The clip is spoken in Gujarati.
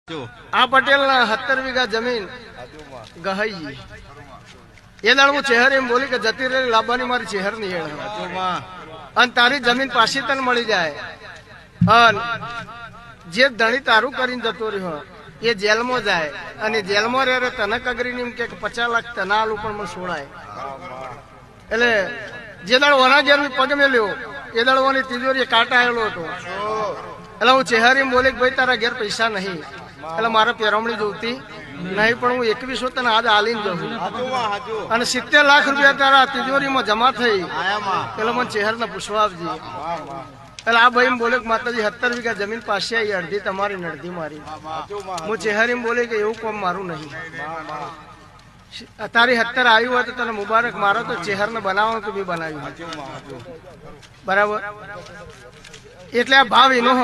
આ પટેલ 17 વીઘા જમીન ગહાઈ એ દાડ હું ચહેર એમ બોલી કે જતી રહી લાવવાની મારી ચહેર ની અને તારી જમીન પાછી તને મળી જાય અને જે ધણી તારું કરીને જતો રહ્યો એ જેલમાં જાય અને જેલમાં રહે તને કગરીને એમ કે 50 લાખ તને આલું પણ મને છોડાય એટલે જે દાડ વના ઘેર પગ મેલ્યો એ દાડવાની તિજોરી કાંટા આવેલો હતો એટલે હું ચહેર એમ બોલી કે ભાઈ તારા ઘેર પૈસા નહીં એટલે મારે પેરમણી જોતી નહીં પણ હું 21 તને આજ આલીને જઉં અને 70 લાખ રૂપિયા તારા તિજોરીમાં જમા થઈ એટલે મને ચહેરને પૂછવા આવજે એટલે આ ભાઈ એમ બોલે કે માતાજી 17 વીઘા જમીન પાસે આવી અડધી તમારી ને અડધી મારી હું ચહેર એમ બોલે કે એવું કોમ મારું નહીં તારી 17 આવ્યું હોય તો તને મુબારક મારો તો ચહેરને બનાવવાનું તો બી બનાવ્યું બરાબર એટલે આ ભાવ એનો